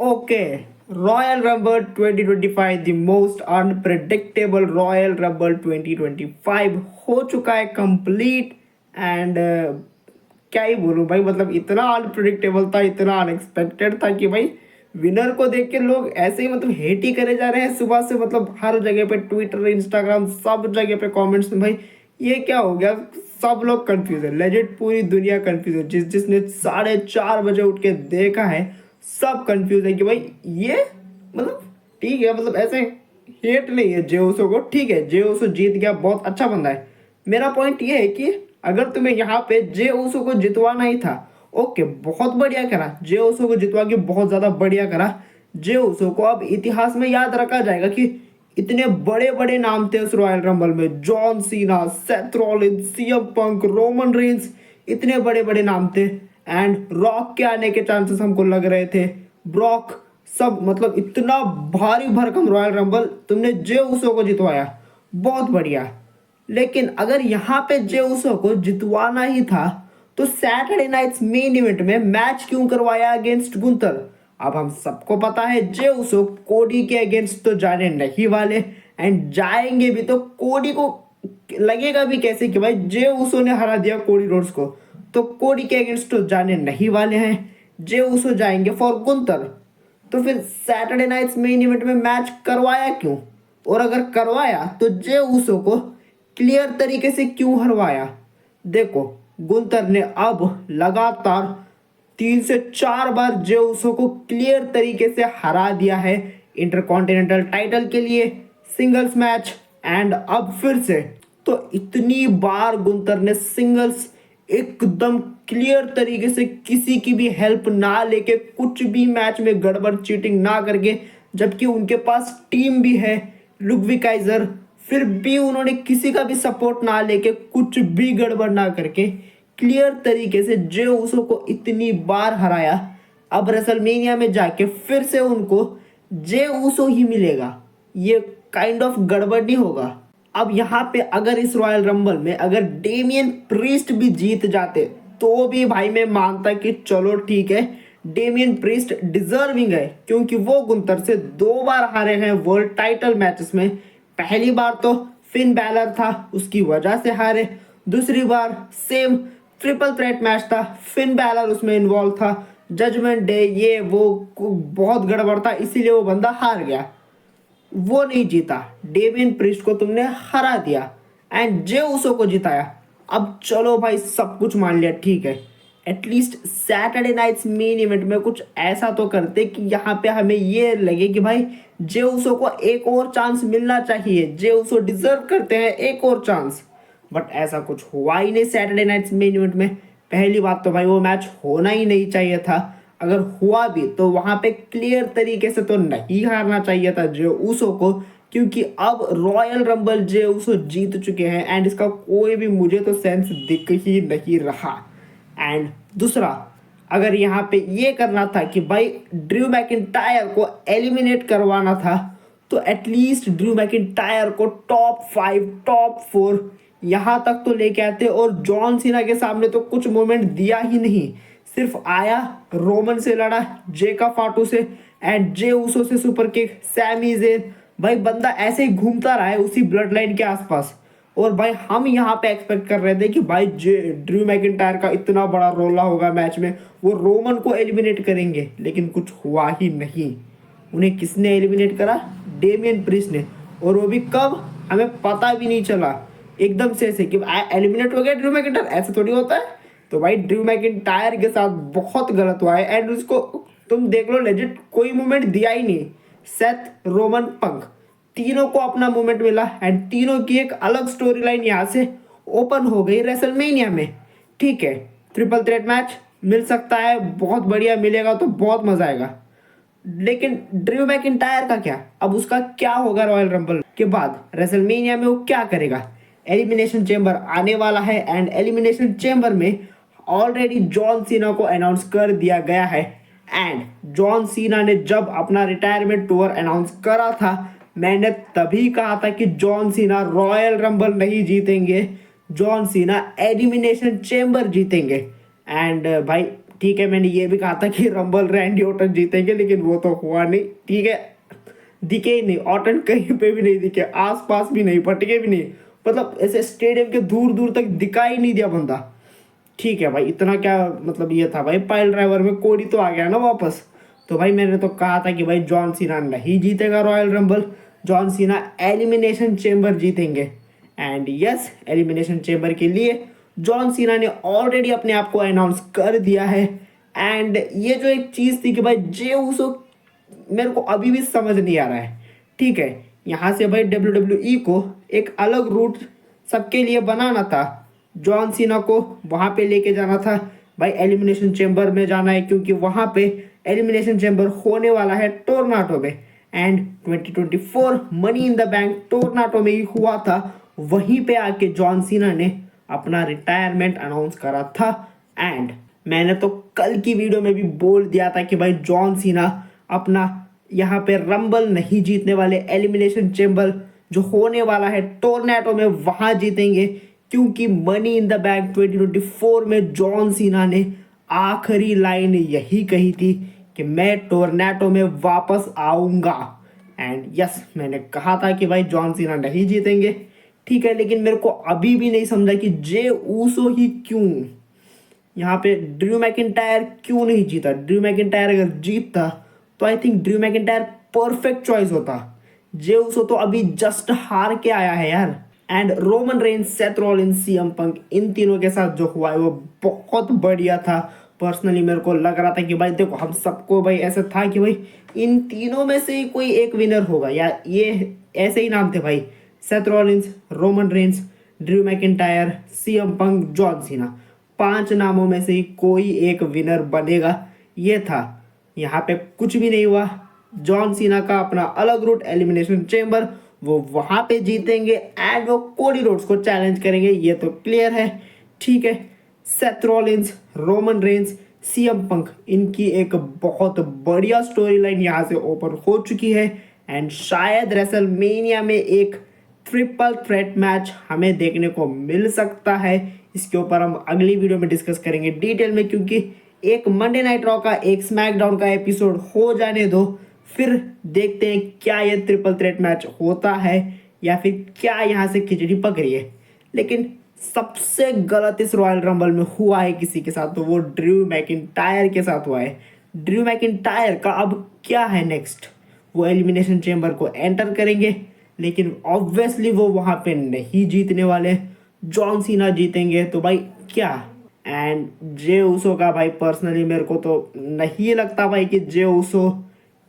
Okay, Royal Rumble 2025, the most unpredictable Royal Rumble 2025 हो चुका है कंप्लीट एंड क्या ही बोलूं भाई, मतलब इतना अनप्रिडिक्टेबल था, इतना अनएक्सपेक्टेड था कि भाई विनर को देख के लोग ऐसे ही मतलब हेट ही करे जा रहे हैं सुबह से। मतलब हर जगह पे ट्विटर, इंस्टाग्राम, सब जगह पे कमेंट्स में भाई ये क्या हो गया। सब लोग कंफ्यूज है, लेजिट पूरी दुनिया कंफ्यूज है। जिसने 4:30 बजे उठ के देखा है सब कंफ्यूज है कि भाई ये मतलब ठीक है, मतलब ऐसे हेट नहीं है जे ओसो को। ठीक है, जे ओसो जीत गया, बहुत अच्छा बंदा है। मेरा पॉइंट ये है कि अगर तुम्हें यहाँ पे जे ओसो को जितवाना ही था, ओके बहुत बढ़िया करा, जे ओसो को जितवा के बहुत ज्यादा बढ़िया करा। जे ओसो को अब इतिहास में याद रखा जाएगा कि इतने बड़े बड़े नाम थे उस रॉयल रंबल में। John Cena, Seth Rollins, CM पंक, रोमन रेंस, इतने बड़े बड़े नाम थे। एंड रॉक के आने के चांसेस हमको लग रहे थे, ब्रॉक, सब मतलब इतना भारी भरकम रॉयल रंबल तुमने जे उसो को जितवाया, बहुत बढ़िया। लेकिन अगर यहाँ पे जे उसो को जितवाना ही था तो सैटरडे नाइट्स मेन इवेंट में मैच क्यों करवाया अगेंस्ट गुंतर। अब हम सबको पता है जे उसो कोडी के अगेंस्ट तो जाने नहीं वाले, एंड जाएंगे भी तो कोडी को लगेगा भी कैसे कि भाई जे उसो ने हरा दिया कोडी रोड्स को, तो कोडी के अगेंस्ट तो जाने नहीं वाले हैं। जे उसो जाएंगे फॉर गुंतर, तो फिर सैटरडे नाइट्स मेन इवेंट में मैच करवाया क्यों? और अगर करवाया तो जे उसो को क्लियर तरीके से क्यों हरवाया? देखो, गुंतर ने अब लगातार 3 से 4 बार जे उसो को क्लियर तरीके से हरा दिया है इंटरकॉन्टिनेंटल टाइटल के लिए, सिंगल्स मैच एंड अब फिर से। तो इतनी बार गुंतर ने सिंगल्स एकदम क्लियर तरीके से किसी की भी हेल्प ना लेके, कुछ भी मैच में गड़बड़ चीटिंग ना करके, जबकि उनके पास टीम भी है लुडविग काइजर, फिर भी उन्होंने किसी का भी सपोर्ट ना लेके, कुछ भी गड़बड़ ना करके क्लियर तरीके से जे उसो को इतनी बार हराया। अब रेसलमेनिया में जाके फिर से उनको जे उसो ही मिलेगा, ये काइंड ऑफ गड़बड़ नहीं होगा? अब यहाँ पे अगर इस रॉयल रंबल में अगर डेमियन प्रीस्ट भी जीत जाते तो भी भाई मैं मानता कि चलो ठीक है, डेमियन प्रीस्ट डिजर्विंग है, क्योंकि वो गुंतर से 2 बार हारे हैं वर्ल्ड टाइटल मैचेस में। पहली बार तो फिन बैलर था, उसकी वजह से हारे। दूसरी बार सेम ट्रिपल थ्रेट मैच था, फिन बैलर उसमें इन्वॉल्व था, जजमेंट डे ये वो बहुत गड़बड़ था, इसीलिए वो बंदा हार गया, वो नहीं जीता। डेवियन प्रिस्ट को तुमने हरा दिया एंड जे उसो को जिताया। अब चलो भाई सब कुछ मान लिया, ठीक है, at least Saturday night's main event में कुछ ऐसा तो करते कि यहाँ पे हमें ये लगे कि भाई जे उसो को एक और चांस मिलना चाहिए, जे उसो डिजर्व करते हैं एक और चांस। बट ऐसा कुछ हुआ ही नहीं सैटरडे नाइट्स मेन इवेंट में। पहली बात तो भाई वो मैच होना ही नहीं चाहिए था, अगर हुआ भी तो वहां पे क्लियर तरीके से तो नहीं हारना चाहिए था जे उसो को, क्योंकि अब रॉयल रंबल जे उसो जीत चुके हैं एंड इसका कोई भी मुझे तो सेंस दिख ही नहीं रहा। एंड दूसरा, अगर यहाँ पे ये करना था कि भाई ड्रू मैकिंटायर को एलिमिनेट करवाना था, तो एटलीस्ट ड्रू मैकिंटायर को टॉप 5 टॉप 4 यहाँ तक तो लेके आते। और जॉन सीना के सामने तो कुछ मोमेंट दिया ही नहीं, सिर्फ आया, रोमन से लड़ा, जे का फाटू से एंड जे उसो से सुपर किक, सैमी जेन, भाई बंदा ऐसे ही घूमता रहा है उसी ब्लड लाइन के आसपास। और भाई हम यहाँ पे एक्सपेक्ट कर रहे थे कि भाई जे ड्रू मैकिंटायर का इतना बड़ा रोला होगा मैच में, वो रोमन को एलिमिनेट करेंगे, लेकिन कुछ हुआ ही नहीं। उन्हें किसने एलिमिनेट करा? डेमियन प्रिस्ट ने, और वो भी कब हमें पता भी नहीं चला, एकदम से ऐसे कि एलिमिनेट हो गया ड्रू मैकिंटायर, ऐसे थोड़ी होता है। तो भाई ड्रू मैकिंटायर के साथ बहुत गलत हुआ है एंड उसको तुम देख लो, लेजिट कोई मूवमेंट दिया ही नहीं। सेथ, रोमन, पंक, तीनों को अपना मूवमेंट मिला एंड तीनों की एक अलग स्टोरी लाइन यहाँ से ओपन हो गई रेसलमेनिया में। ठीक है, ट्रिपल थ्रेट मैच मिल सकता है, बहुत बढ़िया मिलेगा तो बहुत मजा आएगा। लेकिन ड्रू मैकिंटायर का क्या? अब उसका क्या होगा रॉयल रंबल के बाद? रेसलमेनिया में वो क्या करेगा? एलिमिनेशन चेंबर आने वाला है एंड एलिमिनेशन चेंबर में ऑलरेडी जॉन सीना को अनाउंस कर दिया गया है। एंड जॉन सीना ने जब अपना रिटायरमेंट टूर अनाउंस करा था, मैंने तभी कहा था कि जॉन सीना रॉयल रंबल नहीं जीतेंगे, जॉन सीना एलिमिनेशन चेंबर जीतेंगे। एंड भाई ठीक है, मैंने ये भी कहा था कि रंबल रैंडी ऑर्टन जीतेंगे, लेकिन वो तो हुआ नहीं। ठीक है, दिखे ही नहीं, ऑर्टन कहीं पे भी नहीं दिखे, आसपास भी नहीं, पटके भी नहीं, मतलब ऐसे स्टेडियम के दूर दूर तक दिखाई नहीं दिया बंदा। ठीक है भाई, इतना क्या मतलब ये था भाई, पाइल ड्राइवर में कोडी तो आ गया ना वापस। तो भाई मैंने तो कहा था कि भाई जॉन सीना नहीं जीतेगा royal rumble, John Cena elimination chamber जीतेंगे। एंड यस, एलिमिनेशन चेम्बर के लिए जॉन सीना ने ऑलरेडी अपने आप को अनाउंस कर दिया है। एंड ये जो एक चीज़ थी कि भाई जे उसो, मेरे को अभी भी समझ नहीं आ रहा है। ठीक है, यहाँ से भाई WWE को एक अलग रूट सबके लिए बनाना था, जॉन सीना को वहाँ पे लेके जाना था भाई, एलिमिनेशन चेम्बर में जाना है, क्योंकि वहाँ पे एलिमिनेशन चेम्बर होने वाला है टोरनाटो में। And 2024 money in the bank Toronto में ही हुआ था, वहीं पे आके जॉन सीना ने अपना रिटायरमेंट अनाउंस करा था। एंड मैंने तो कल की वीडियो में भी बोल दिया था कि भाई जॉन सीना अपना यहाँ पे रंबल नहीं जीतने वाले, एलिमिनेशन चेम्बर जो होने वाला है टोरनाटो में वहां जीतेंगे, क्योंकि मनी इन द बैंक 2024 में जॉन सीना ने आखिरी लाइन यही कही थी कि मैं टोरनाटो में वापस आऊंगा। एंड यस, मैंने कहा था कि भाई जॉन सीना नहीं जीतेंगे। ठीक है, लेकिन मेरे को अभी भी नहीं समझा कि जे ऊसो ही क्यों, यहाँ पे ड्रू मैकिंटायर क्यों नहीं जीता। ड्रू मैकिंटायर अगर जीतता तो I think Drew McIntyre perfect choice होता। जे उसो तो अभी जस्ट हार के आया है यार। And Roman Reigns, Seth Rollins, CM Punk, इन तीनों के साथ जो हुआ है वो बहुत बढ़िया था। पर्सनली मेरे को लग रहा था कि भाई देखो, हम सबको भाई ऐसा था कि भाई इन तीनों में से ही कोई एक विनर होगा, या ये ऐसे ही नाम थे भाई, Seth Rollins, Roman Reigns, Drew McIntyre, CM Punk, John Cena, 5 नामों में से ही कोई एक विनर बनेगा, ये था। यहाँ पे कुछ भी नहीं हुआ। जॉन सीना का अपना अलग रूट, एलिमिनेशन चेम्बर, वो वहाँ पे जीतेंगे एंड वो कोडी रोड्स को चैलेंज करेंगे, ये तो क्लियर है। ठीक है, Seth Rollins, Roman Reigns, CM Punk, इनकी एक बहुत बढ़िया स्टोरी लाइन यहाँ से ओपन हो चुकी है। एंड शायद रेसलमेनिया में एक ट्रिपल थ्रेट मैच हमें देखने को मिल सकता है। इसके ऊपर हम अगली वीडियो में डिस्कस करेंगे डिटेल में, क्योंकि एक मंडे नाइट रॉ का, एक स्मैकडाउन का एपिसोड हो जाने दो, फिर देखते हैं क्या ये ट्रिपल थ्रेट मैच होता है या फिर क्या यहाँ से खिचड़ी पक रही है। लेकिन सबसे गलत इस रॉयल रंबल में हुआ है किसी के साथ, तो वो ड्रू मैकिंटायर के साथ हुआ है। ड्रू मैकिंटायर का अब क्या है नेक्स्ट, वो एलिमिनेशन चेम्बर को एंटर करेंगे, लेकिन ऑब्वियसली वो वहाँ पे नहीं जीतने वाले, जॉन सीना जीतेंगे। तो भाई क्या, एंड जे उसो का भाई पर्सनली मेरे को तो नहीं लगता भाई कि जे उसो,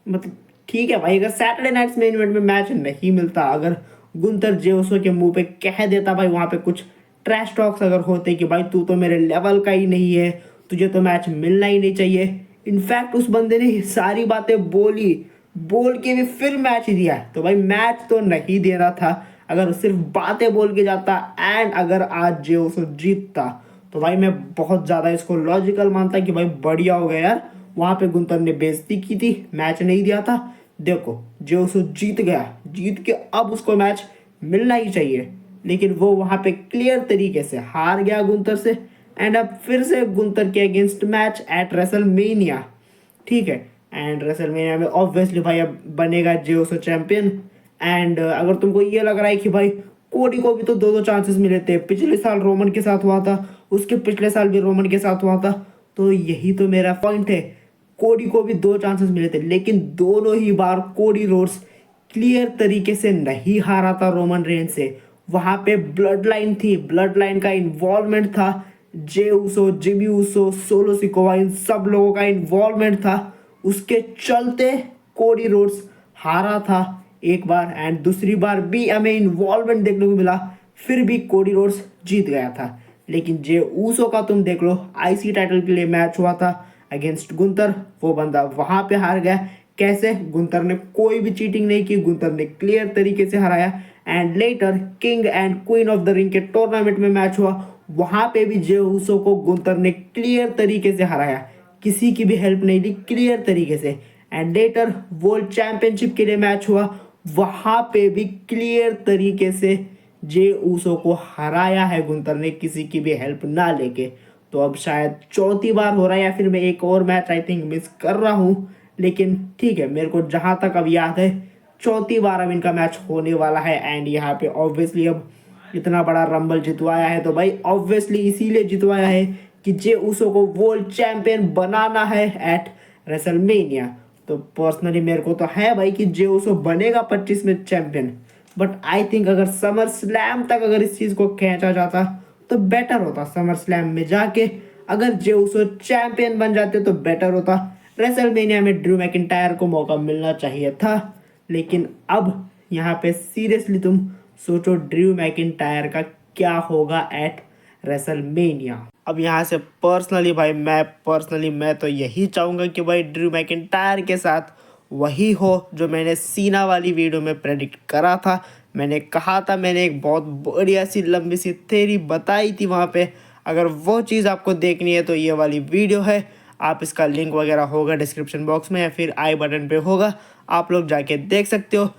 मतलब ठीक है भाई, अगर सैटरडे नाइट्स मेन इवेंट में मैच नहीं मिलता, अगर गुंतर जे उसो के मुंह पे कह देता भाई, वहाँ पे कुछ ट्रैश टॉक्स अगर होते कि भाई तू तो मेरे लेवल का ही नहीं है, तुझे तो मैच मिलना ही नहीं चाहिए। इनफैक्ट उस बंदे ने सारी बातें बोली, बोल के भी फिर मैच दिया, तो भाई मैच तो नहीं देना था। अगर सिर्फ बातें बोल के जाता एंड अगर आज जे उसो जीतता, तो भाई मैं बहुत ज़्यादा इसको लॉजिकल मानता कि भाई बढ़िया हो गया यार, वहाँ पे गुंतर ने बेइज्जती की थी, मैच नहीं दिया था, देखो जे उसो जीत गया, जीत के अब उसको मैच मिलना ही चाहिए। लेकिन वो वहाँ पे क्लियर तरीके से हार गया गुंतर से, एंड अब फिर से गुंतर के अगेंस्ट मैच एट रेसलमेनिया। ठीक है, एंड रेसलमेनिया में ऑब्वियसली भाई अब बनेगा जे उसो चैंपियन। एंड अगर तुमको ये लग रहा है कि भाई कोडी को भी तो 2-2 चांसेस मिले थे, पिछले साल रोमन के साथ हुआ था, उसके पिछले साल भी रोमन के साथ हुआ था, तो यही तो मेरा पॉइंट है, कोडी को भी 2 चांसेस मिले थे, लेकिन दोनों ही बार कोडी रोड्स क्लियर तरीके से नहीं हारा था रोमन रेंज से। वहाँ पे ब्लड लाइन थी, ब्लड लाइन का इन्वॉल्वमेंट था, जे उसो, जिमी उसो, सोलो सिकोवा, इन सब लोगों का इन्वॉल्वमेंट था, उसके चलते कोडी रोड्स हारा था एक बार, एंड दूसरी बार भी हमें इन्वॉल्वमेंट देखने को मिला, फिर भी कोडी रोड्स जीत गया था। लेकिन जे ऊसो का तुम देख लो, आईसी टाइटल के लिए मैच हुआ था अगेंस्ट गुंतर, वो बंदा वहां पे हार गया। कैसे, गुंतर ने कोई भी चीटिंग नहीं की, गुंतर ने क्लियर तरीके से हराया। And later king and queen of the ring के टूर्नामेंट में मैच हुआ, वहां पे भी जे ऊसो को गुंतर ने क्लियर तरीके से हराया, किसी की भी हेल्प नहीं ली, क्लियर तरीके से। एंड लेटर वर्ल्ड चैंपियनशिप के लिए मैच हुआ, वहां पे भी क्लियर तरीके से जे ऊसो को हराया है गुंतर ने, किसी की भी हेल्प ना लेके। तो अब शायद चौथी बार हो रहा है, या फिर मैं एक और मैच आई थिंक मिस कर रहा हूँ। लेकिन ठीक है, मेरे को जहाँ तक अब याद है चौथी बार अब इनका मैच होने वाला है। एंड यहाँ पे ऑब्वियसली अब इतना बड़ा रंबल जितवाया है तो भाई ऑब्वियसली इसीलिए जितवाया है कि जे उसो को वर्ल्ड चैंपियन बनाना है एट रेसलमेनिया। तो पर्सनली मेरे को तो है भाई कि जे उसो बनेगा 25 में चैंपियन। बट आई थिंक अगर समर स्लैम तक अगर इस चीज़ को खींचा जाता तो बेटर होता। समर स्लैम में जाके अगर जे उसो चैंपियन बन जाते तो बेटर होता। रेसलमेनिया में ड्रू मैकिंटायर को मौका मिलना चाहिए था। लेकिन अब यहाँ पे सीरियसली तुम सोचो ड्रू मैकिंटायर का क्या होगा एट रेसलमेनिया। अब यहाँ से पर्सनली मैं तो यही चाहूँगा कि भाई ड्रू मैकिंटायर के साथ वही हो जो मैंने सीना वाली वीडियो में प्रेडिक्ट करा था। मैंने कहा था, मैंने एक बहुत बढ़िया सी लंबी सी थ्योरी बताई थी वहाँ पे। अगर वो चीज़ आपको देखनी है तो ये वाली वीडियो है, आप इसका लिंक वगैरह होगा डिस्क्रिप्शन बॉक्स में या फिर आई बटन पे होगा, आप लोग जाके देख सकते हो।